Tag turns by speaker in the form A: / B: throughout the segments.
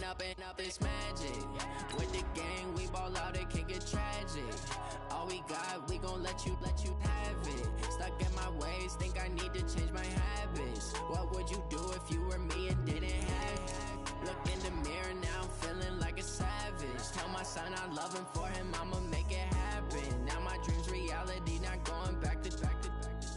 A: up and up, it's magic. With the gang, we ball out, it can get tragic. All we got, we gon' let you have it. Stuck in my ways, think I need to change my habits. What would you do if you were me and didn't have it? Look in the mirror, now I'm feeling like a savage. Tell my son I love him, for him I'ma make it happen. Now my dream's reality, not going back to.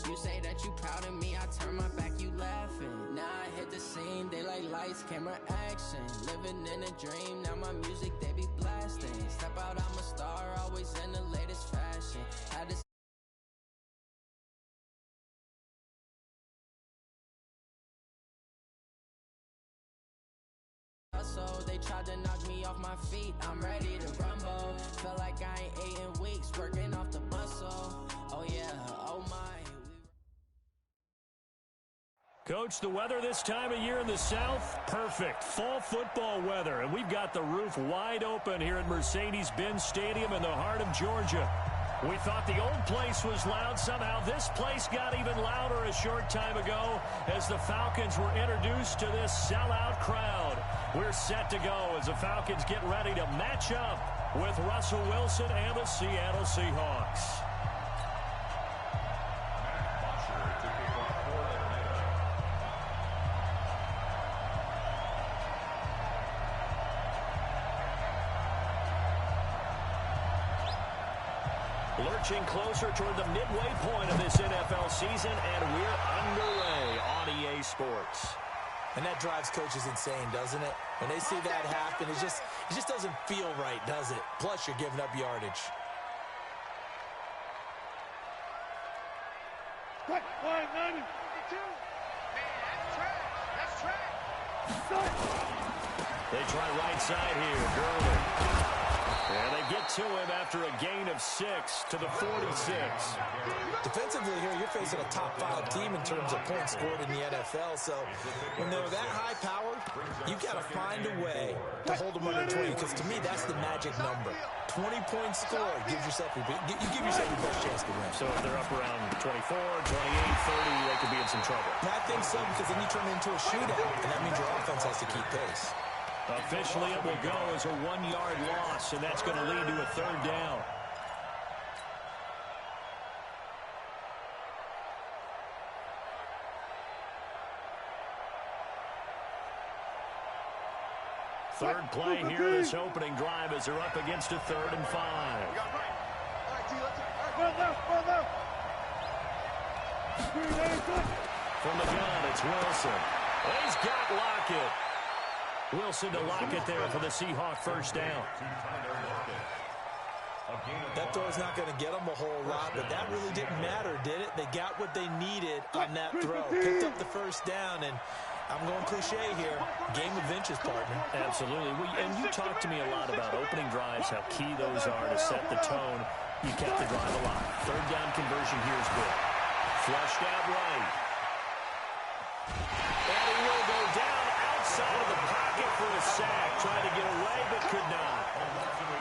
A: You say that you proud of me, I turn my back, you laughing. Now I hit the scene, they like lights, camera, action. Living in a dream, now my music, they be blasting. Step out, I'm a star, always in the latest fashion. Had to so they tried to knock me off my feet, I'm ready to rumble. Feel like I ain't ate in weeks, working off the muscle. Oh yeah, oh my.
B: Coach, the weather this time of year in the South, perfect. Fall football weather, and we've got the roof wide open here at Mercedes-Benz Stadium in the heart of Georgia. We thought the old place was loud. Somehow this place got even louder a short time ago as the Falcons were introduced to this sellout crowd. We're set to go as the Falcons get ready to match up with Russell Wilson and the Seattle Seahawks. Lurching closer toward the midway point of this NFL season, and we're underway on EA Sports.
C: And that drives coaches insane, doesn't it? When they see that happen, it just doesn't feel right, does it? Plus, you're giving up yardage.
D: Quick, 590. 52. Man, that's track.
B: They try right side here. Gurley. And they get to him after a gain of 6 to the 46.
C: Defensively here, you're facing a top-5 team in terms of points scored in the NFL. So when they're that high-powered, you've got to find a way to hold them under 20. Because to me, that's the magic number. 20 points scored. You give yourself your best chance to win.
B: So if they're up around 24, 28, 30, they could be in some trouble.
C: I think so, because then you turn it into a shootout, and that means your offense has to keep pace.
B: Officially, it will go as a 1-yard loss, and that's going to lead to a third down. Third play here in this opening drive as they're up against a 3rd and 5. From the gun, it's Wilson. He's got Lockett. Wilson to Lockett there for the Seahawk first down.
C: That throw's not going to get them a whole lot, but that really didn't matter, did it? They got what they needed on that throw. Picked up the first down, and I'm going cliche here. Game of inches, partner.
B: Absolutely. And you talked to me a lot about opening drives, how key those are to set the tone. You kept the drive alive. Third down conversion here is good. Flushed out right. And he will go down outside of the pocket for a sack. Tried to get away, but could not.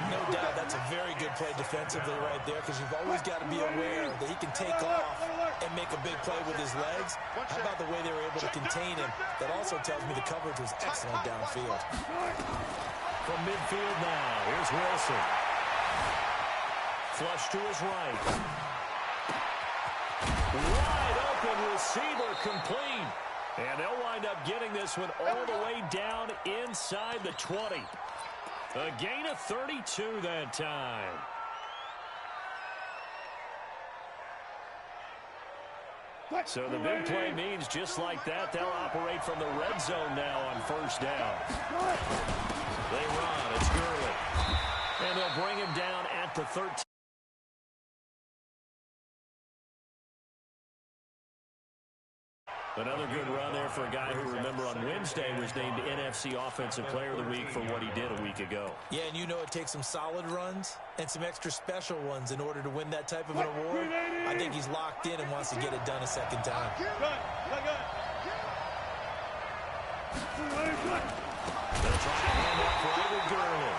C: No doubt that's a very good play defensively right there, because you've always got to be aware that he can take off and make a big play with his legs. How about the way they were able to contain him? That also tells me the coverage was excellent downfield.
B: From midfield now, here's Wilson. Flush to his right. Wide open receiver complete. And they'll wind up getting this one all the way down inside the 20. A gain of 32 that time. So the big play means just like that, they'll operate from the red zone now on first down. They run. It's Gurley. And they'll bring him down at the 13. Another good run there for a guy who, remember, on Wednesday was named NFC Offensive Player of the Week for what he did a week ago.
C: Yeah, and you know it takes some solid runs and some extra special ones in order to win that type of an award. I think he's locked in and wants to get it done a second time.
B: They'll try to hand off right with Gurley.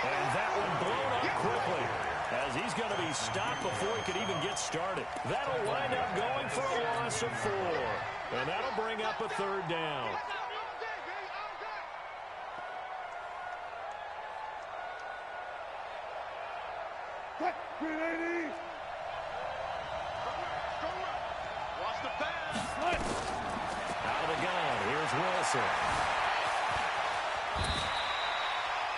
B: And that one blown up quickly, as he's going to be stopped before he could even get started. That'll wind up going for a loss of 4. And that'll bring up a third down.
D: 380.
E: Watch the pass.
B: Out of the gun, here's Wilson.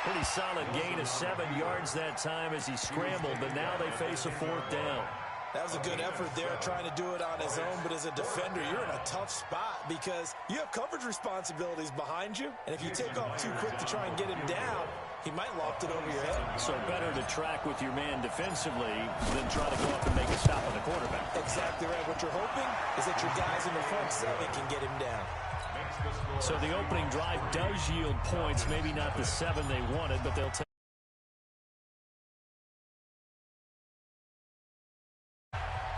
B: Pretty solid gain of 7 yards that time as he scrambled, but now they face a 4th down.
C: That was a good effort there, trying to do it on his own, but as a defender, you're in a tough spot because you have coverage responsibilities behind you, and if you take off too quick to try and get him down, he might loft it over your head.
B: So better to track with your man defensively than try to go up and make a stop on the quarterback.
C: Exactly right. What you're hoping is that your guys in the front 7 can get him down.
B: So the opening drive does yield points, maybe not the 7 they wanted, but they'll take.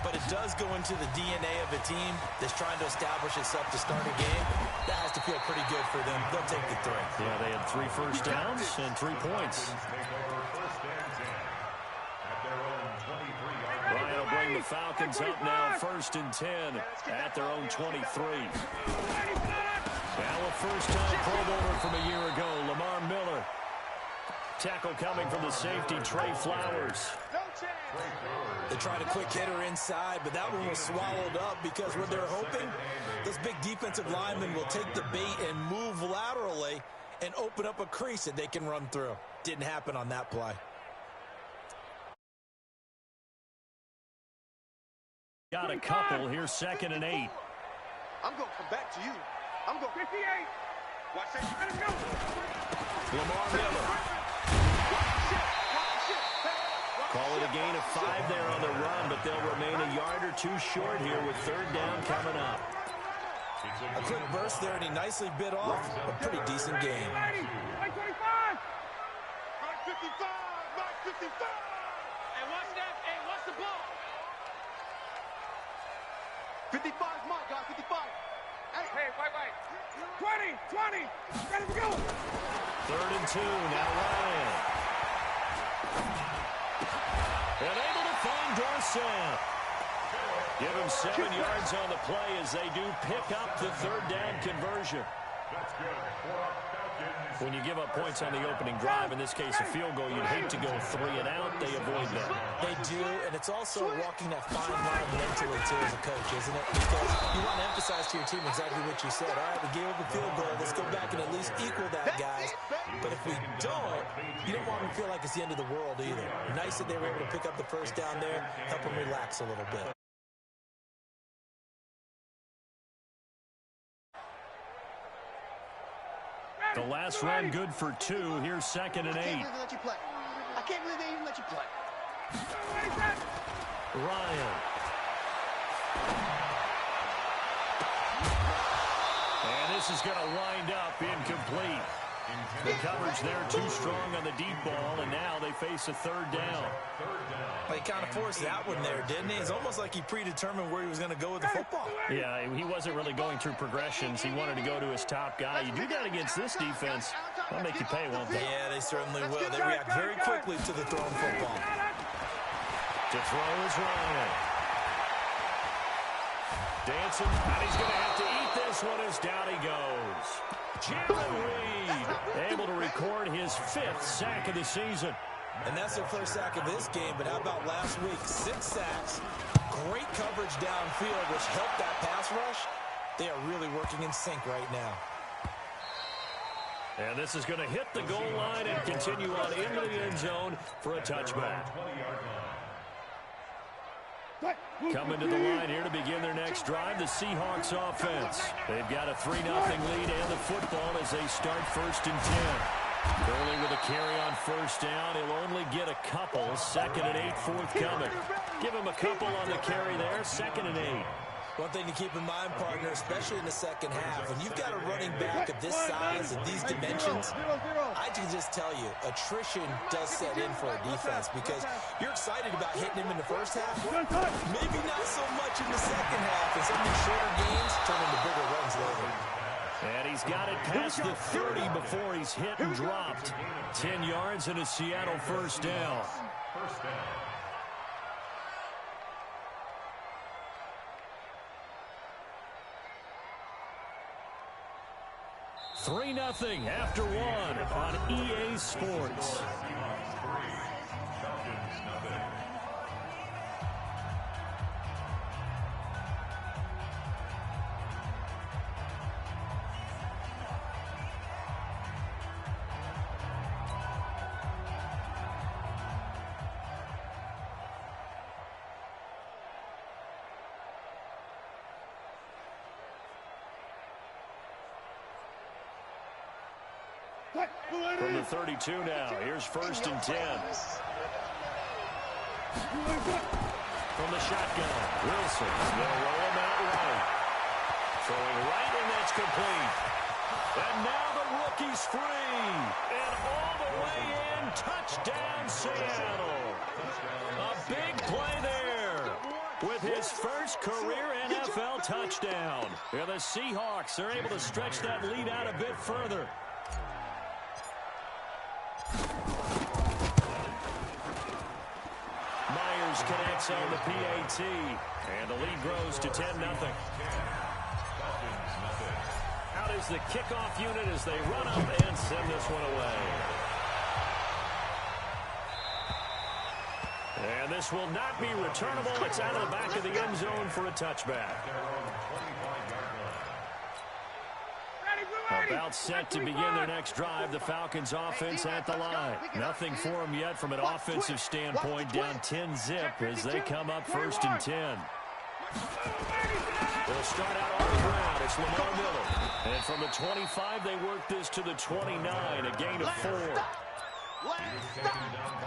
C: But it does go into the DNA of a team that's trying to establish itself to start a game. That has to feel pretty good for them. They'll take the 3.
B: Yeah, they had 3 first downs and 3 points. Ryan will bring the Falcons up now, 1st and 10 at their own 23. Now a first-time Pro Bowler from a year ago, Lamar Miller. Tackle coming from the safety, Trey Flowers.
C: They tried a quick hitter inside, but that one was swallowed up because what they're hoping, those big defensive linemen will take the bait and move laterally and open up a crease that they can run through. Didn't happen on that play.
B: Got a couple. Here's 2nd and 8.
E: I'm going to come back to you. I'm going
D: 58. Watch that. Let him go.
B: Lamar Miller. Call it a gain of 5 there on the run, but they'll remain a yard or 2 short here with 3rd down coming up.
C: A quick burst there, and he nicely bit off a pretty decent gain.
D: 25.
E: 55. 55.
D: Hey, watch that. Hey, watch the ball.
E: 55 is mine, guys. 55.
D: Hey, wait. 20. Let him go.
B: 3rd and 2. Now Ryan. And able to find Dorsett. Give him 7 yards on the play as they do pick up the 3rd down conversion. When you give up points on the opening drive, in this case a field goal, you'd hate to go 3 and out. They avoid that.
C: They do, and it's also walking that fine line mentally, too, as a coach, isn't it? Because you want to emphasize to your team exactly what you said. All right, we gave up a field goal. Let's go back and at least equal that, guys. But if we don't, you don't want them to feel like it's the end of the world either. Nice that they were able to pick up the first down there, help them relax a little bit.
B: The last run good for 2. Here's 2nd and 8.
E: I can't believe they even let you play.
B: Ryan. And this is going to wind up incomplete. The coverage there too strong on the deep ball, and now they face a 3rd down.
C: He kind of forced that one there, didn't he? It's almost like he predetermined where he was going to go with the football.
B: Yeah, he wasn't really going through progressions. He wanted to go to his top guy. You do that against this defense, they'll make you pay, won't they?
C: Yeah, they certainly will. They react very quickly to the thrown football.
B: To throw is Ryan. Dancing, and he's going to have to eat this one as down he goes. Jalen Reed able to record his 5th sack of the season.
C: And that's their first sack of this game, but how about last week? 6 sacks, great coverage downfield, which helped that pass rush. They are really working in sync right now.
B: And this is going to hit the goal line and continue on into the end zone for a touchback. Coming to the line here to begin their next drive, the Seahawks offense. They've got a 3-0 lead and the football as they start 1st and 10. Gurley with a carry on 1st down. He'll only get a couple. 2nd and 8 forthcoming. Give him a couple on the carry there. 2nd and 8.
C: One thing to keep in mind, partner, especially in the second half, when you've got a running back of this size and these dimensions, I can just tell you, attrition does set in for a defense because you're excited about hitting him in the first half. Maybe not so much in the second half, and some of these shorter games turn into bigger runs later.
B: And he's got it past the 30 before he's hit and dropped. 10 yards and a Seattle 1st down. 3-0 after 1 on EA Sports. From the 32 now, here's 1st and 10. From the shotgun, Wilson. They'll roll him out right. Throwing right, and that's complete. And now the rookie's free. And all the way in, touchdown Seattle. A big play there with his first career NFL touchdown. And the Seahawks are able to stretch that lead out a bit further. Myers connects on the PAT, and the lead grows to 10-0. Out is the kickoff unit as they run up and send this one away. And this will not be returnable. It's out of the back of the end zone for a touchback. About set to begin their next drive. The Falcons offense at the line. Nothing for them yet from an offensive standpoint. Down 10-0 as they come up 1st and 10. They'll start out on the ground. It's Lamar Miller. And from the 25, they work this to the 29, a gain of 4.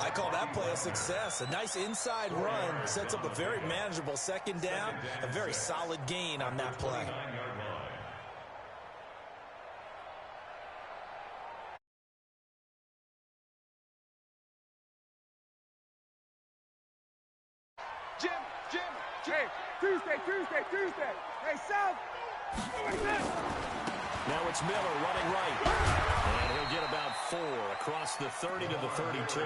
C: I call that play a success. A nice inside run sets up a very manageable 2nd down. A very solid gain on that play.
D: Jim. Hey, Tuesday. Hey, South.
B: Now it's Miller running right. And he'll get about 4 across the 30 to the 32.
E: It's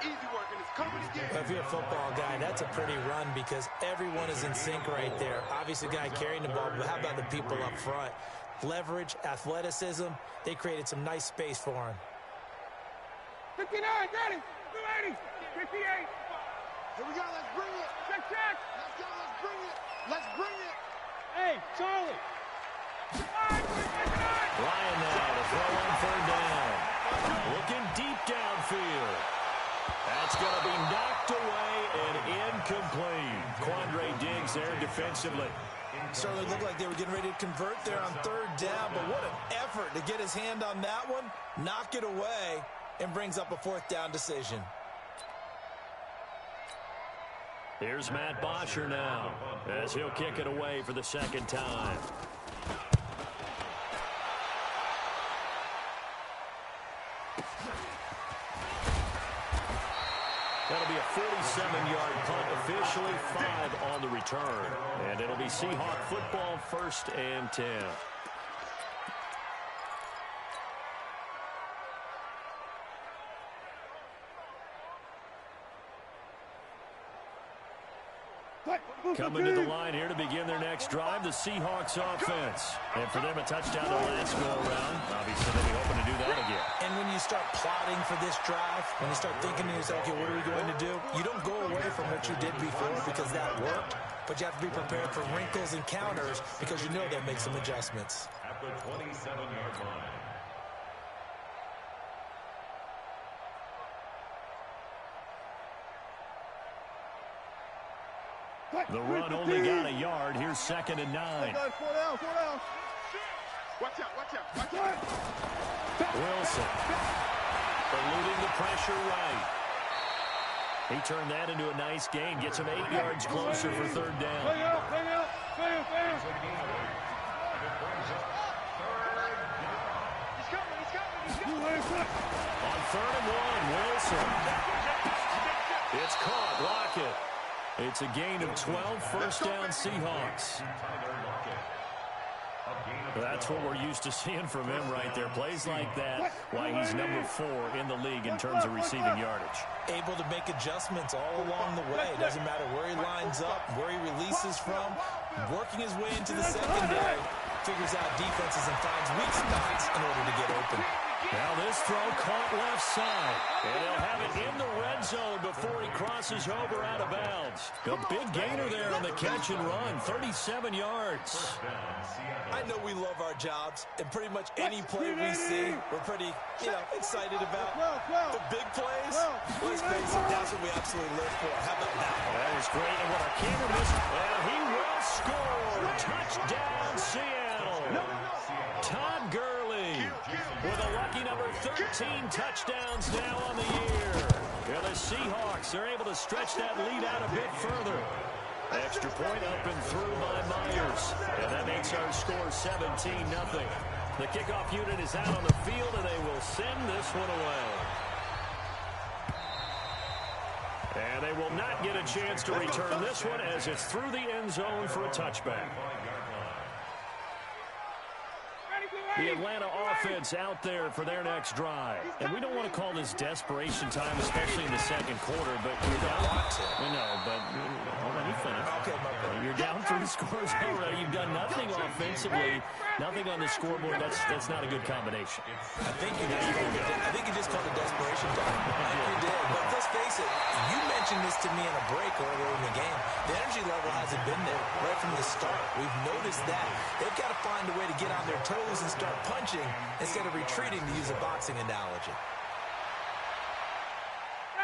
E: easy work, and it's coming again.
C: If you're a football guy, that's a pretty run because everyone is in sync right there. Obviously, the guy carrying the ball, but how about the people up front? Leverage, athleticism, they created some nice space for him.
D: 59, got it. 280, 58.
E: Here we go, let's bring it.
D: Check.
E: Let's go, let's bring it. Let's bring it.
D: Hey, Charlie.
B: Ryan now to throw on 3rd down. Looking deep downfield. That's going to be knocked away and incomplete. Quandre Diggs there defensively.
C: Certainly looked like they were getting ready to convert there on 3rd down, but what an effort to get his hand on that one, knock it away, and brings up a 4th down decision.
B: Here's Matt Bosher now as he'll kick it away for the 2nd time. That'll be a 47-yard punt, officially 5 on the return. And it'll be Seahawk football, 1st and 10. Coming to the line here to begin their next drive, the Seahawks offense. And for them, a touchdown their last go-around. Obviously, they'll be hoping to do that again.
C: And when you start plotting for this drive, when you start thinking to yourself, okay, what are we going to do? You don't go away from what you did before because that worked, but you have to be prepared for wrinkles and counters because you know they'll make some adjustments.
F: At the 27-yard line.
B: The run only got a yard. Here's 2nd and 9.
D: 4 down.
E: Watch out.
B: Wilson eluding the pressure right. He turned that into a nice gain. Gets him 8 yards closer for 3rd down.
D: Play out.
E: He's coming.
B: On 3rd and 1, Wilson. It's caught. Lockett. It's a gain of 12, 1st down Seahawks. That's what we're used to seeing from him right there. Plays like that, why he's number 4 in the league in terms of receiving yardage.
C: Able to make adjustments all along the way. It doesn't matter where he lines up, where he releases from. Working his way into the secondary, figures out defenses and finds weak spots in order to get open.
B: Now this throw caught left side. And they'll have it in the red zone before he crosses over out of bounds. A big gainer there on the catch and run, 37 yards.
C: I know we love our jobs, and pretty much any play we see, we're pretty, excited about. The big plays, let's face it, that's what we absolutely live for. How about that?
B: That was great. And what our camera missed, and he will score. Touchdown, Seattle. Todd Gurley game. With a lucky number 13 touchdowns now on the year. Yeah, the Seahawks are able to stretch that lead out a bit further. Extra point up and through by Myers. And that makes our score 17-0. The kickoff unit is out on the field, and they will send this one away. And they will not get a chance to return this one as it's through the end zone for a touchback. The Atlanta offense out there for their next drive. And we don't want to call this desperation time, especially in the second quarter, but you're down. Hold on, you finish.
C: Okay,
B: you're down 3 scores already. You've done nothing offensively, nothing on the scoreboard. That's not a good combination.
C: I think you just called it desperation time. I think you did. But let's face it, you mentioned this to me in a break earlier in the game. The energy level hasn't been there right from the start. We've noticed that. They've got to find a way to get on their toes and start punching instead of retreating, to use a boxing analogy.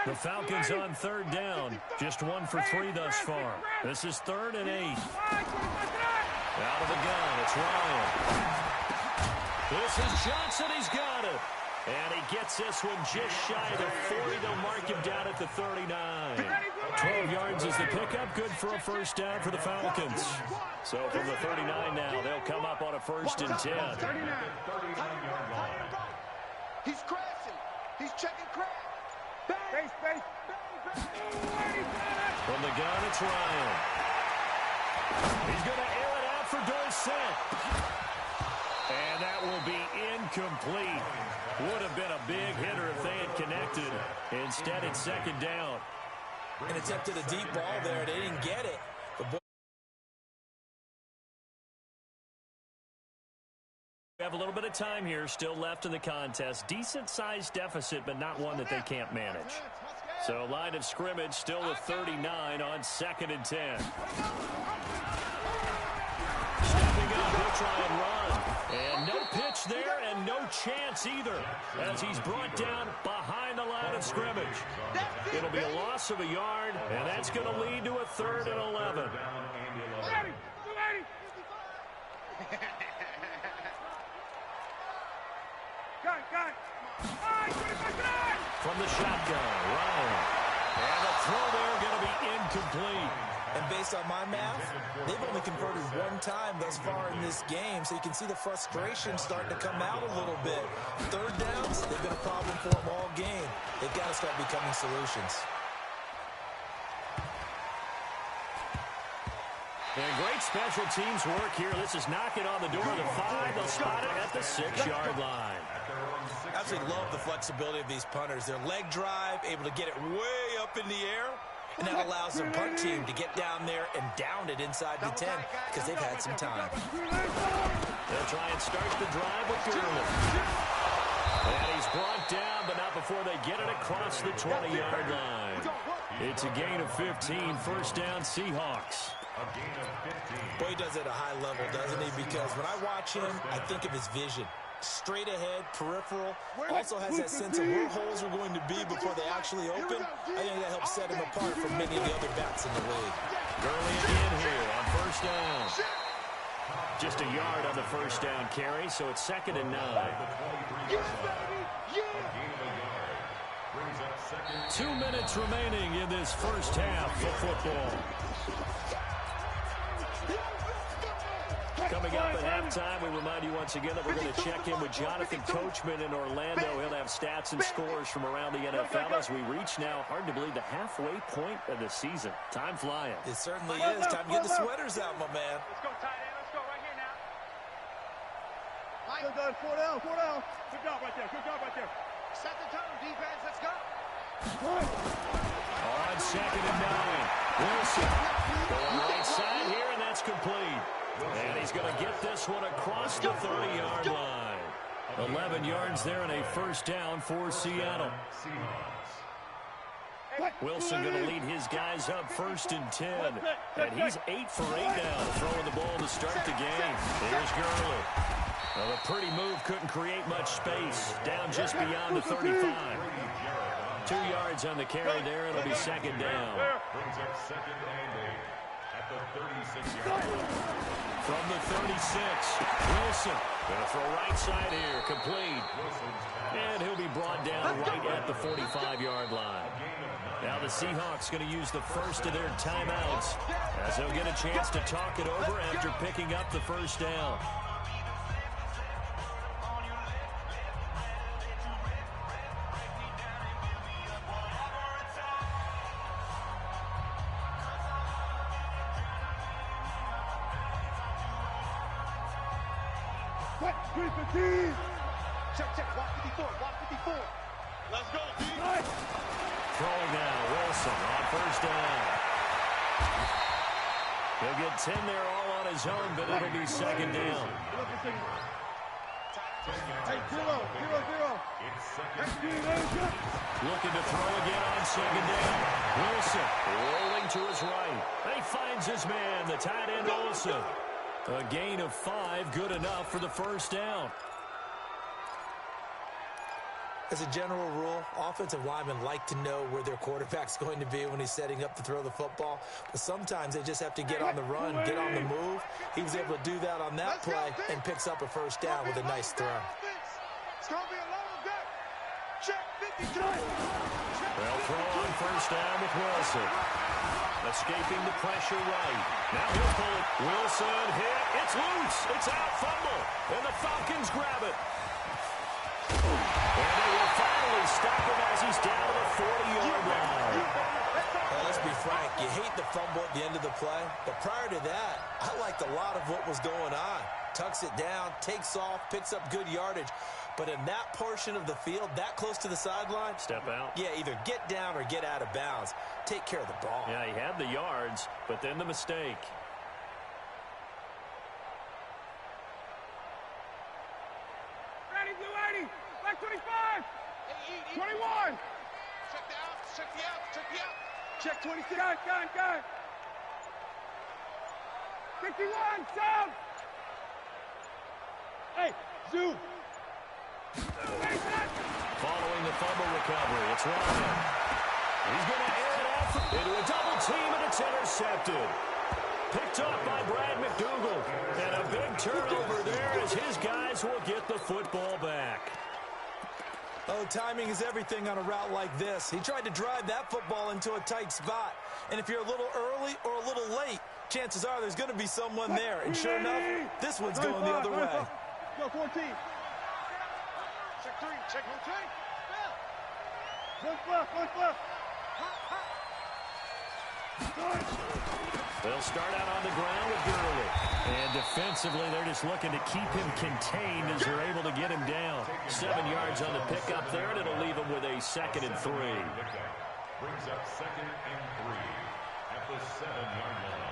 B: The Falcons on third down. Just 1 for 3 thus far. This is 3rd and 8. Out of the gun, it's Ryan. This is Johnson, he's got it. And he gets this one just shy of the 40. They'll mark him down at the 39. 12 yards is the pickup. Good for a first down for the Falcons. So from the 39 now, they'll come up on a 1st and 10.
E: He's crashing. He's checking crash.
D: Base.
B: From the gun, it's Ryan. He's going to air it out for Dorsett. And that will be incomplete. Would have been a big hitter if they had connected. Instead, it's 2nd down.
C: And attempted a deep ball there. They didn't get it.
B: We have a little bit of time here still left in the contest. Decent-sized deficit, but not one that they can't manage. So line of scrimmage still with 39 on 2nd and 10. Stepping up, he'll try and run. And no pitch there and no chance either as he's brought down behind the line of scrimmage. It'll be a loss of a yard, and that's going to lead to a 3rd and 11. From the shotgun, Ryan. And the throw there going to be incomplete.
C: And based on my math, they've only converted 1 time thus far in this game, so you can see the frustration starting to come out a little bit. 3rd downs, they've been a problem for them all game. They've got to start becoming solutions.
B: And great special teams work here. This is knocking on the door of the 5. They'll spot it at the 6-yard line.
C: I absolutely love the flexibility of these punters. Their leg drive, able to get it way up in the air, and that allows their punt team to get down there and down it inside the 10 because they've had some time.
B: They'll try and start the drive with Gurley. And he's brought down, but not before they get it across the 20-yard line. It's a gain of 15, 1st down Seahawks.
C: Boy, he does it at a high level, doesn't he? Because when I watch him, I think of his vision. Straight ahead, peripheral, also has that sense of where holes are going to be before they actually open. I think that helps set him apart from many of the other backs in the league.
B: Gurley again here on 1st down. Just a yard on the 1st down carry, so it's 2nd and 9. 2 minutes remaining in this first half of football. Coming up at halftime, we remind you once again that we're going to check in with Jonathan Coachman in Orlando. He'll have stats and scores from around the NFL as we reach now, hard to believe, the halfway point of the season. Time flying.
C: It certainly is. Time to get the sweaters out, my man.
D: Let's go, tight end. Let's go right here now. Good, good. 4 down, 4 down. Good job right there. Good job right there.
E: Set the tone, defense. Let's go.
B: On 2nd and 9. Wilson going right side here, and that's complete. And he's going to get this one across the 30-yard line. 11 yards there and a 1st down for Seattle. Wilson going to lead his guys up 1st and 10. And he's 8 for 8 now, throwing the ball to start the game. Here's Gurley. Well, a pretty move, couldn't create much space. Down just beyond the 35. 2 yards on the carry there. It'll be 2nd down.
F: Brings up 2nd and 8 at the 36-yard line.
B: From the 36, Wilson Gonna throw right side here, complete. And he'll be brought down right at the 45-yard line. Now the Seahawks going to use the first of their timeouts as they'll get a chance to talk it over after picking up the first down.
E: Check, walk 54, walk 54. Let's go, D.
B: Throwing now, Wilson on first down. He'll get 10 there all on his own, but it'll be second down.
D: Hey, 0.
B: Looking to throw again on second down. Wilson rolling to his right. He finds his man, the tight end Olsen. A gain of 5, good enough for the first down.
C: As a general rule, offensive linemen like to know where their quarterback's going to be when he's setting up to throw the football. But sometimes they just have to get on the run, get on the move. He was able to do that on that play and picks up a first down with a nice throw.
E: It's going to be a long day. Check 52.
B: They'll throw on first down with Wilson. Escaping the pressure right. Now he'll pull it. Wilson hit. It's loose. It's out. Fumble. And the Falcons grab it. And they will finally stop him as he's down to the 40-yard line.
C: Let's be frank, you hate the fumble at the end of the play, but prior to that, I liked a lot of what was going on. Tucks it down, takes off, picks up good yardage. But in that portion of the field, that close to the sideline,
B: Step out.
C: yeah, either get down or get out of bounds. Take care of the ball.
B: Yeah, he had the yards, but then the mistake.
D: Ready, blue 80. Black 25. 21.
E: Check the out, check the out, check the out.
D: Check 26. Gun. 51. Sound. Hey, zoom.
B: Following the fumble recovery, it's Ryan. He's going to air it off into a double team, and it's intercepted. Picked up by Brad McDougal. And a big turnover there as his guys will get the football back.
C: Oh, timing is everything on a route like this. He tried to drive that football into a tight spot. And if you're a little early or a little late, chances are there's going to be someone there. And sure enough, this one's going the other way.
D: Go 14.
E: Check 3, check home 3.
D: One left.
B: They'll start out on the ground with Gurley. And defensively, they're just looking to keep him contained as they're able to get him down. 7 yards on the pickup there, and it'll leave him with a 2nd and 3.
F: Brings up 2nd and 3 at the 7-yard line.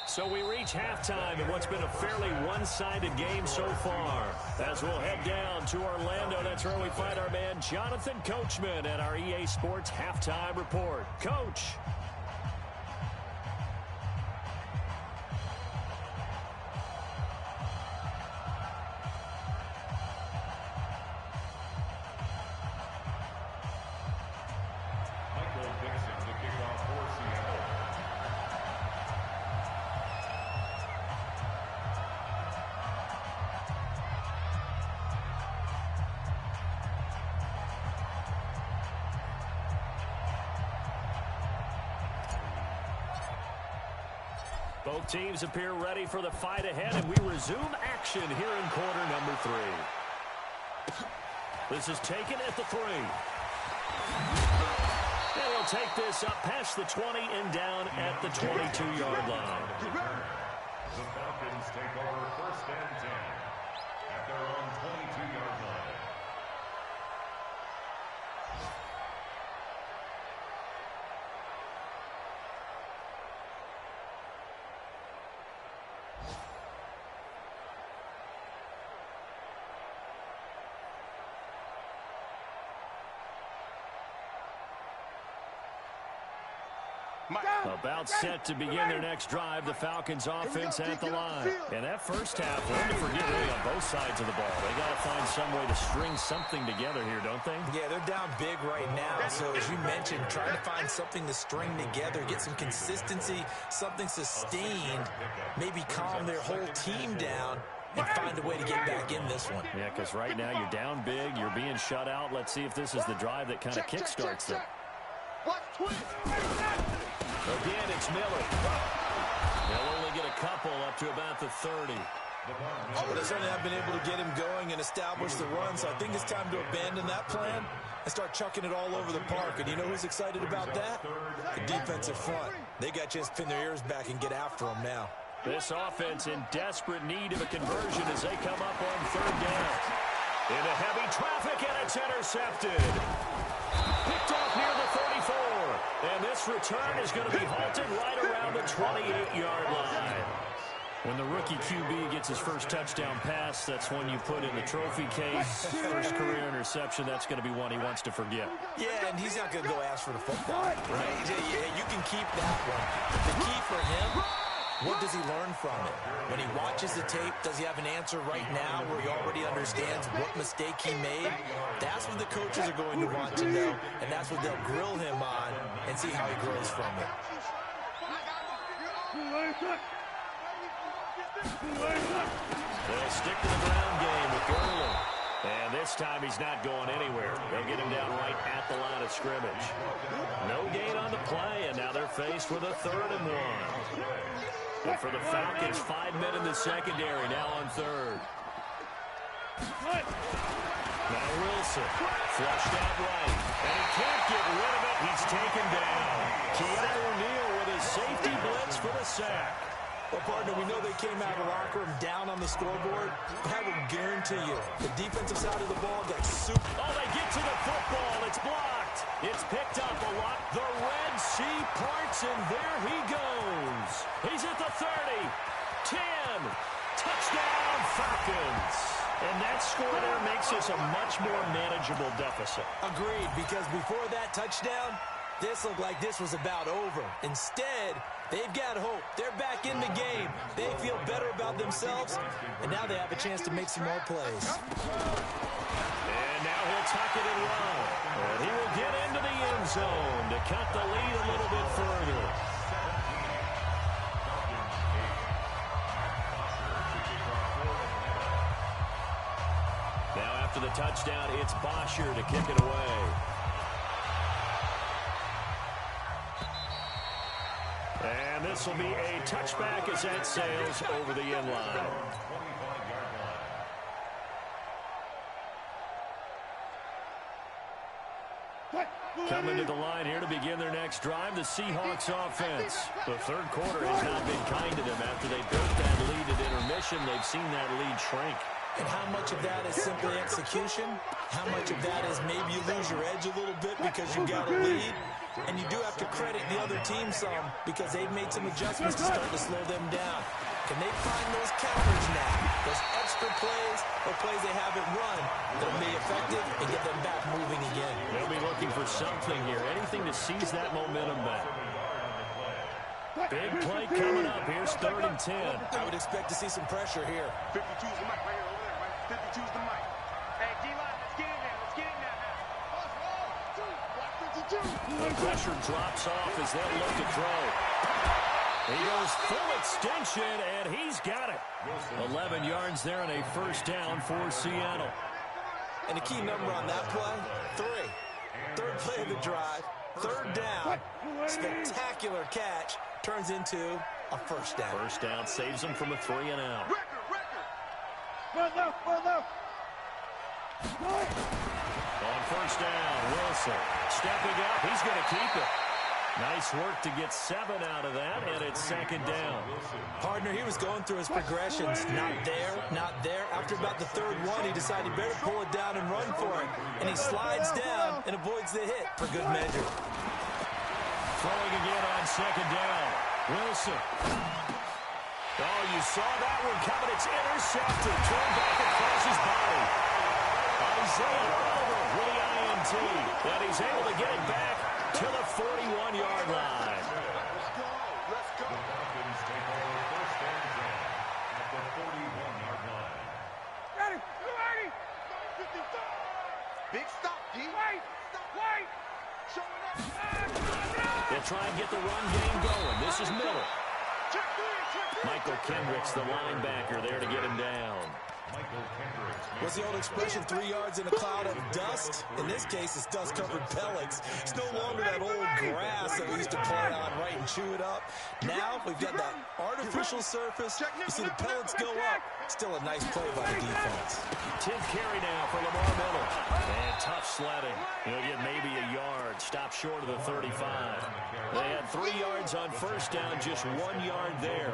B: So we reach halftime in what's been a fairly one-sided game so far. As we'll head down to Orlando, that's where we find our man Jonathan Coachman at our EA Sports Halftime Report. Coach.
F: Michael Dixon to kick off for Seattle.
B: Both teams appear ready for the fight ahead, and we resume action here in quarter number 3. This is taken at the 3. And he'll take this up past the 20 and down at the 22-yard line.
F: The Falcons take over 1st and 10 at their own 22-yard line.
B: About set to begin their next drive, the Falcons offense at the line. And that first half, learn to forget really on both sides of the ball. They got to find some way to string something together here, don't they?
C: Yeah, they're down big right now. So as you mentioned, trying to find something to string together, get some consistency, something sustained, maybe calm their whole team down and find a way to get back in this one.
B: Yeah, because right now you're down big, you're being shut out. Let's see if this is the drive that kind of kickstarts them. Again, it's Miller. They'll only get a couple up to about the 30.
C: But they certainly have been able to get him going and establish the run, so I think it's time to abandon that plan and start chucking it all over the park. And you know who's excited about that? The defensive front. They got a chance to pin their ears back and get after him now.
B: This offense in desperate need of a conversion as they come up on third down. Into heavy traffic, and it's intercepted. Picked off near the 34. And this return is going to be halted right around the 28-yard line. When the rookie QB gets his first touchdown pass, that's one you put in the trophy case. First career interception, that's going to be one he wants to forget.
C: Yeah, and he's not going to go ask for the football. Right? Yeah, you can keep that one. The key for him, what does he learn from it? When he watches the tape, does he have an answer right now where he already understands what mistake he made? That's what the coaches are going to want to know, and that's what they'll grill him on and see how he grows from it.
B: They'll stick to the ground game with Gurley. And this time he's not going anywhere. They'll get him down right at the line of scrimmage. No gain on the play, and now they're faced with a 3rd and 1. And for the Falcons, 5 men in the secondary, now on third. Now Wilson, flushed out right, and he can't get rid of it. He's taken down. Keanu O'Neal with his safety blitz for the sack.
C: Well, partner, we know they came out of the locker room down on the scoreboard, but I will guarantee you, the defensive side of the ball got super.
B: Oh, they get to the football. It's blocked. It's picked up a lot. The Red Sea parts, and there he goes. He's at the 30, 10, touchdown Falcons. And that score there makes this a much more manageable deficit.
C: Agreed, because before that touchdown, this looked like this was about over. Instead, they've got hope. They're back in the game. They feel better about themselves, and now they have a chance to make some more plays.
B: And now he'll tuck it and run. And he will get into the end zone to cut the lead a little bit further. Now after the touchdown, it's Bosher to kick it away. And this will be a touchback as that sails over the end line. Coming to the line here to begin their next drive, the Seahawks offense. The third quarter has not been kind to them. After they built that lead at intermission, they've seen that lead shrink.
C: And how much of that is simply execution? How much of that is maybe you lose your edge a little bit because you got a lead? And you do have to credit the other team some because they've made some adjustments to start to slow them down. Can they find those counters now? Those extra plays or plays they haven't run that'll be effective and get them back moving again.
B: They'll be looking for something here, anything to seize that momentum back. Big play coming up. Here's 3rd and 10.
C: I would expect to see some pressure here.
E: 52's the mic right here over there, right? 52's the mic. Hey, D-line, let's get in there. Let's get in there now.
B: The pressure drops off as they'll look to throw. He goes full extension, and he's got it. 11 yards there and a first down for Seattle.
C: And the key number on that play, 3. Third play of the drive, 3rd down, spectacular catch, turns into a first down.
B: First down saves them from a 3 and out. On first down, Wilson stepping up. He's going to keep it. Nice work to get 7 out of that, and it's 2nd down.
C: Partner, he was going through his progressions. Not there, not there. After about the 3rd one, he decided he better pull it down and run for it. And he slides down and avoids the hit for good measure.
B: Throwing again on 2nd down. Wilson. Oh, you saw that one coming. It's intercepted. Turned back across his body. Isaiah Oliver with the INT. And he's able to get it back to to the 41-yard line.
E: Let's go. Let's go.
F: The Falcons take over first and 10 at the 41-yard line.
D: Ready? You ready?
E: 55. Big stop, D.
D: Wait! Wait!
E: Showing up.
B: They'll try and get the run game going. This is Miller.
E: Check three.
B: Michael Kendricks, the linebacker, there to get him down.
F: Michael Kendricks.
C: What's the old expression, 3 yards in a cloud of dust? In this case, it's dust-covered pellets. It's no longer that old grass that we used to play on, right, and chew it up. Now we've got that artificial surface. You see the pellets go up. Still a nice play by the defense.
B: 10th carry now for Lamar Miller. And tough sledding. He'll get maybe a yard. Stop short of the 35. They had 3 yards on first down, just 1 yard there.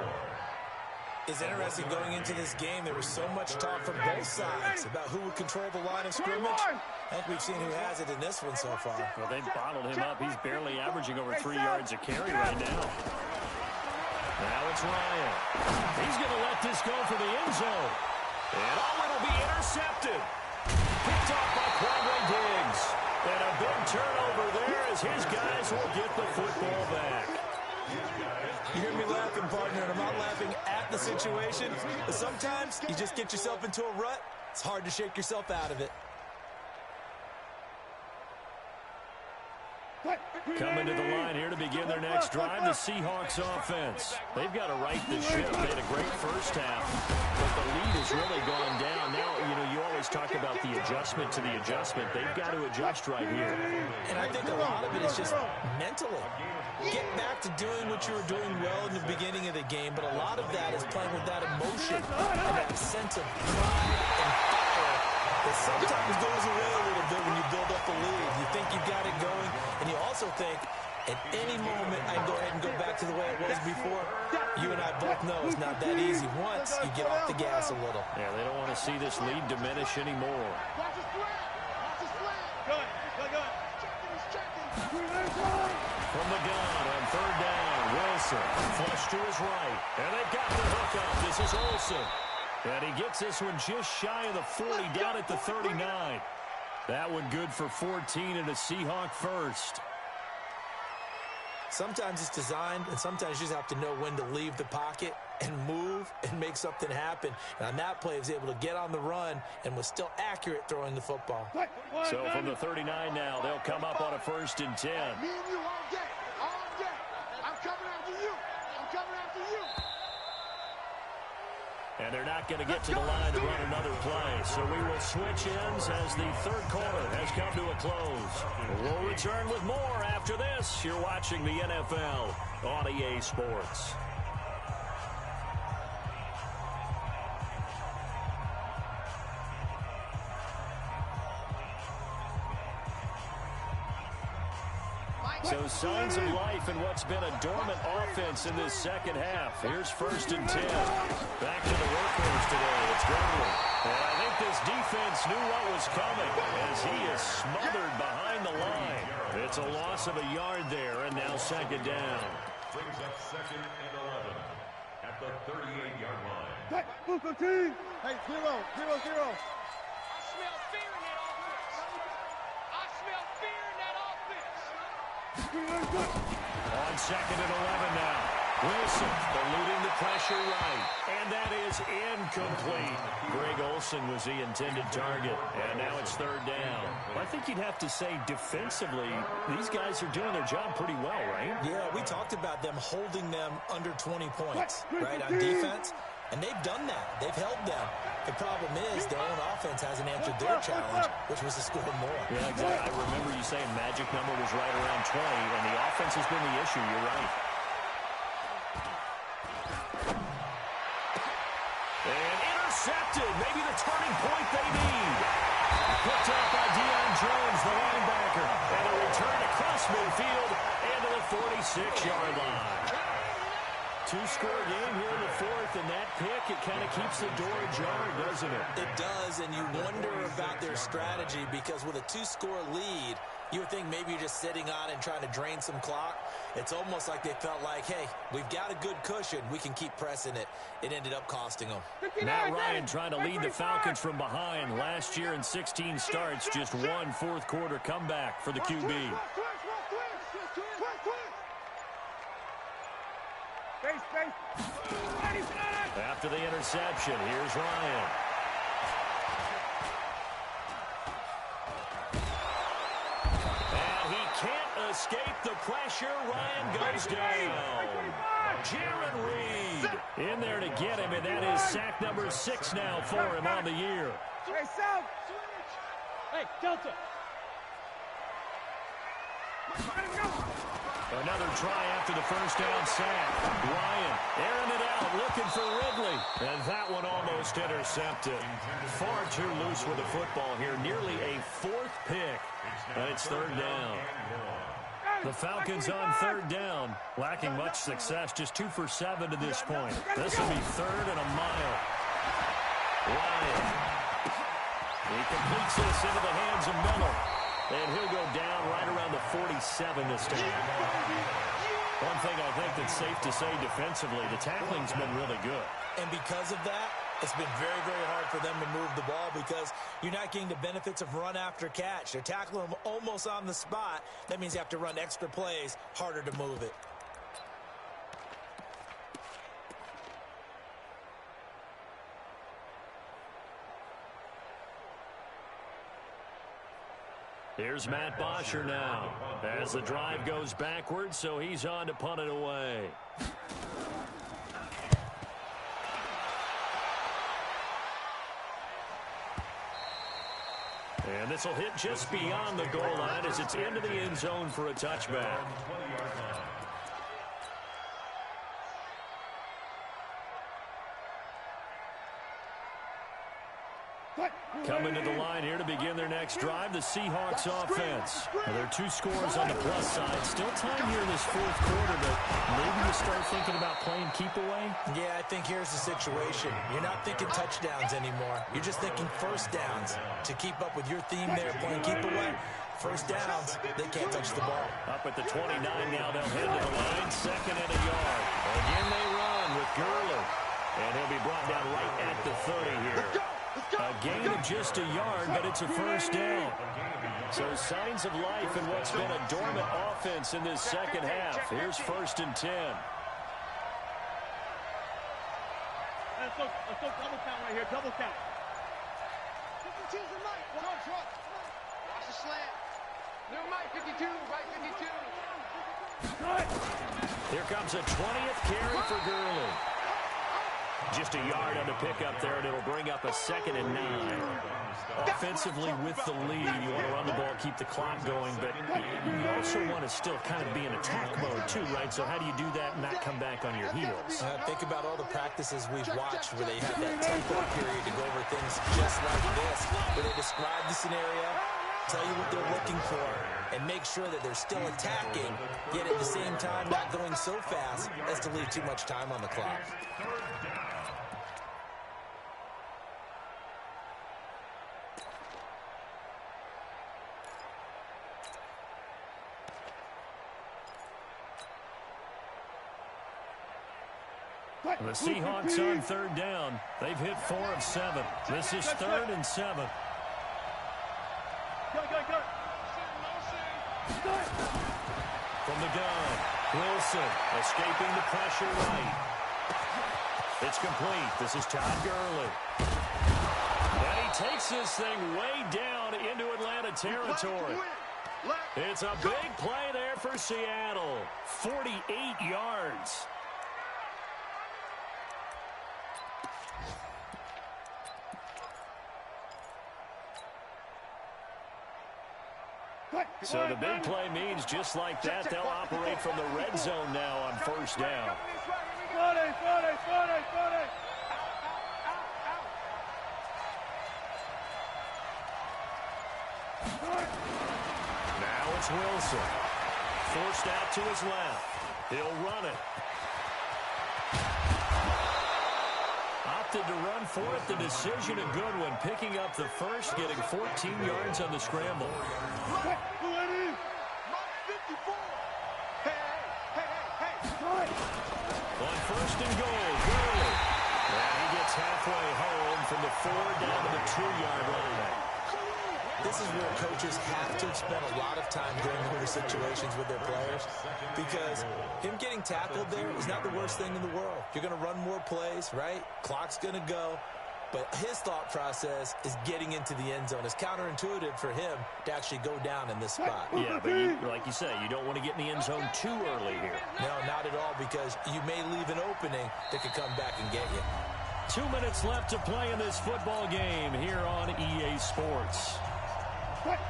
C: It's interesting going into this game. There was so much talk from both sides about who would control the line of scrimmage. I think we've seen who has it in this one so far.
B: Well, they've bottled him up. He's barely averaging over 3 yards a carry right now. Now it's Ryan. He's going to let this go for the end zone. And it'll be intercepted. Picked off by Quandre Diggs. And a big turnover there as his guys will get the football back.
C: You hear me laughing, partner, and I'm not laughing at the situation, but sometimes you just get yourself into a rut. It's hard to shake yourself out of it.
B: Coming to the line here to begin their next drive, the Seahawks offense. They've got to right the ship. They had a great first half, but the lead has really gone down. Now, you always talk about the adjustment to the adjustment. They've got to adjust right here.
C: And I think a lot of it is just mentally. Get back to doing what you were doing well in the beginning of the game, but a lot of that is playing with that emotion and that sense of pride and fire that sometimes goes away a little bit when you build up a lead. You think you've got it going, and you also think at any moment I can go ahead and go back to the way it was before. You and I both know it's not that easy once you get off the gas a little.
B: Yeah, they don't want to see this lead diminish anymore.
E: Watch his flag. Watch his flag. Good. Checking. He's checking.
B: From the gun on third down, Wilson flush to his right, and they've got the hook up. This is Olsen, and he gets this one just shy of the 40, down at the 39. That one good for 14 and a Seahawk first.
C: Sometimes it's designed, and sometimes you just have to know when to leave the pocket and move and make something happen. And on that play, he was able to get on the run and was still accurate throwing the football.
B: So from the 39 now, they'll come up on a 1st and 10.
E: Me and you all day. All day. I'm coming after you. I'm coming after you.
B: And they're not going to get to the line to run another play. So we will switch ends as the third quarter has come to a close. We'll return with more after this. You're watching the NFL on EA Sports. So signs of life in what's been a dormant offense in this second half. Here's 1st and 10. Back to the workhorse today. It's Gurley. And I think this defense knew what was coming as he is smothered behind the line. It's a loss of a yard there, and now 2nd down.
F: Brings up 2nd and 11 at the 38-yard line.
D: Hey, Buka team! Hey, 0-0-0.
G: I smell fear in that offense. I smell fear in that offense.
B: On 2nd and 11 now. Wilson eluding the pressure right. And that is incomplete. Greg Olsen was the intended target. And now it's 3rd down. I think you'd have to say defensively, these guys are doing their job pretty well, right?
C: Yeah, we talked about them holding them under 20 points, right, on defense. And they've done that. They've held them. The problem is their own offense hasn't answered their challenge, which was to score more.
B: Yeah, exactly. I remember you saying magic number was right around 20, and the offense has been the issue. You're right. And intercepted. Maybe the turning point they need. Picked up by Deion Jones, the linebacker. And a return across midfield and to the 46-yard line. 2-score game here in the 4th, and that pick, it kind of keeps the door ajar, doesn't it?
C: It does, and you wonder about their strategy because with a 2-score lead, you would think maybe you're just sitting on it and trying to drain some clock. It's almost like they felt like, hey, we've got a good cushion. We can keep pressing it. It ended up costing them.
B: Matt Ryan trying to lead the Falcons from behind. Last year in 16 starts, just one fourth-quarter comeback for the QB. after the interception. Here's Ryan. And he can't escape the pressure. Ryan goes down. Jaron Reed in there to get him, and that is sack number 6 now for him on the year.
D: Hey, South.
G: Hey, Delta.
B: Another try after the first down sack. Ryan airing it out, looking for Ridley. And that one almost intercepted. Far too loose with the football here. Nearly a 4th pick. And it's 3rd down. The Falcons on 3rd down. Lacking much success. Just 2 for 7 to this point. This will be 3rd and a mile. Ryan. He completes this into the hands of Miller. And he'll go down right around the 47 this time. One thing I think that's safe to say defensively, the tackling's been really good.
C: And because of that, it's been very, very hard for them to move the ball because you're not getting the benefits of run after catch. They're tackling them almost on the spot. That means you have to run extra plays, harder to move it.
B: Here's Matt Bosher now as the drive goes backwards, so he's on to punt it away. And this will hit just beyond the goal line as it's into the end zone for a touchback. Coming to the line here to begin their next drive, the Seahawks offense. Now, there are 2 scores on the plus side. Still time here in this 4th quarter, but maybe you start thinking about playing keep away?
C: Yeah, I think here's the situation. You're not thinking touchdowns anymore. You're just thinking first downs. To keep up with your theme there, playing keep away, first downs, they can't touch the ball.
B: Up at the 29 now, they'll head to the line, 2nd and a yard. Again they run with Gurley. And he'll be brought down right at the 30 here. A gain of just a yard, but it's a first down. So signs of life in what's been a dormant offense in this second half. Here's 1st and 10.
D: Let's go double count right here, double count. 52's the mic.
G: Watch the slant. New mic, 52, right 52.
B: Here comes a 20th carry for Gurley. Just a yard on the pickup there, and it'll bring up a 2nd and 9. Offensively with the lead, you want to run the ball, keep the clock going, but you also want to still kind of be in attack mode too, right? So how do you do that and not come back on your heels?
C: Think about all the practices we've watched where they have that tempo period to go over things just like this, where they describe the scenario, tell you what they're looking for, and make sure that they're still attacking, yet at the same time not going so fast as to leave too much time on the clock.
B: The Seahawks on 3rd down. They've hit 4 of 7. This is 3rd and 7.
D: Go.
B: From the gun, Wilson escaping the pressure right. It's complete. This is Todd Gurley. And he takes this thing way down into Atlanta territory. It's a big play there for Seattle. 48 yards. So the big play means just like that, they'll operate from the red zone now on 1st down.
D: 40.
B: Now it's Wilson. Forced out to his left. He'll run it. Opted to run for it. The decision a good one. Picking up the first, getting 14 yards on the scramble. On 1st and goal, Gurley. And he gets halfway home from the 4 down to the 2-yard line.
C: This is where coaches have to spend a lot of time going over situations with their players, because him getting tackled there is not the worst thing in the world. You're going to run more plays, right? Clock's going to go. But his thought process is getting into the end zone. It's counterintuitive for him to actually go down in this spot.
B: Yeah, but like you say, you don't want to get in the end zone too early here.
C: No, not at all, because you may leave an opening that could come back and get you.
B: 2 minutes left to play in this football game here on EA Sports.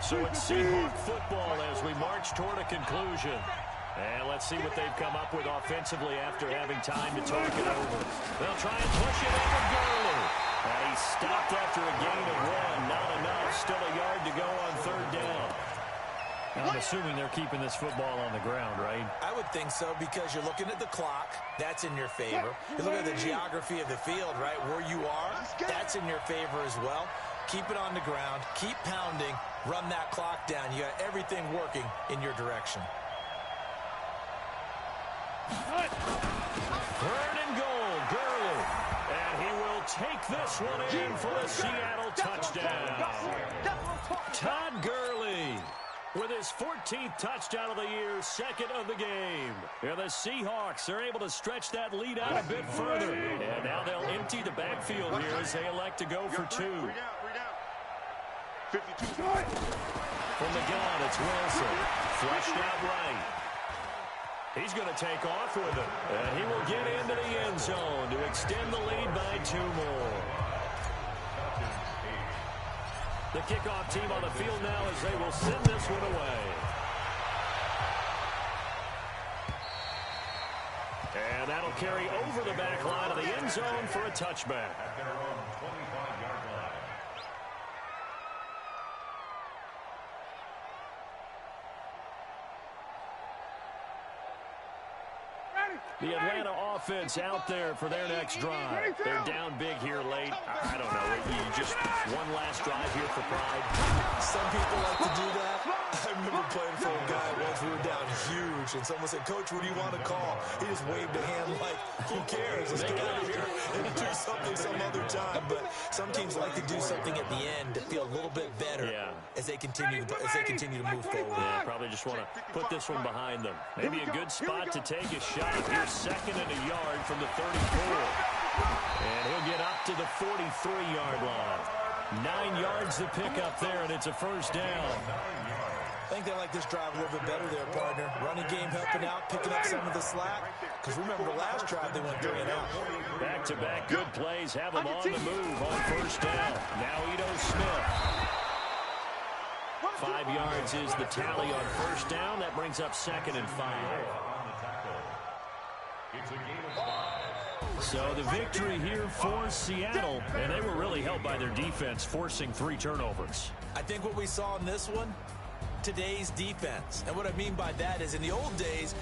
B: So it's Seahawk football as we march toward a conclusion. And let's see what they've come up with offensively after having time to talk it over. They'll try and push it over Gurley. And he stopped after a gain of 1. Not enough. Still a yard to go on 3rd down. Now, I'm assuming they're keeping this football on the ground, right?
C: I would think so, because you're looking at the clock. That's in your favor. You're looking at the geography of the field, right? Where you are, that's in your favor as well. Keep it on the ground. Keep pounding. Run that clock down. You got everything working in your direction.
B: Third and goal, Gurley. And he will take this one in for a Seattle touchdown. Todd Gurley with his 14th touchdown of the year, 2nd of the game. And the Seahawks are able to stretch that lead out a bit further. And now they'll empty the backfield here as they elect to go for 2.
E: 52.
B: From the gun, it's Wilson. Flushed out right. He's going to take off with it. And he will get into the end zone to extend the lead by 2 more. The kickoff team on the field now as they will send this one away. And that'll carry over the back line of the end zone for a touchback.
F: At their own 25-yard line.
B: The Atlanta offense out there for their next drive. They're down big here late. I don't know. You just one last drive here for pride.
C: Some people like to do that. I remember playing for a guy once. We were down huge, and someone said, "Coach, what do you want to call?" He just waved a hand like, "Who cares? Let's get out of here and do something some other time." But some teams like to do something at the end to feel a little bit better as they continue to move forward.
B: Yeah, probably just want to put this one behind them. Maybe a good spot to take a shot. Here's 2nd and a yard from the 34. And he'll get up to the 43-yard line. 9 yards to pick up there, and it's a 1st down.
C: I think they like this drive a little bit better there, partner. Running game helping out, picking up some of the slack. Because remember, the last drive they went 3 and out.
B: Back-to-back good plays have them on the move on 1st down. Now Ito Smith. 5 yards is the tally on 1st down. That brings up 2nd and 5.
F: It's a game of 5.
B: So the victory here for Seattle, and they were really helped by their defense, forcing 3 turnovers.
C: I think what we saw in this one, today's defense. And what I mean by that is in the old days,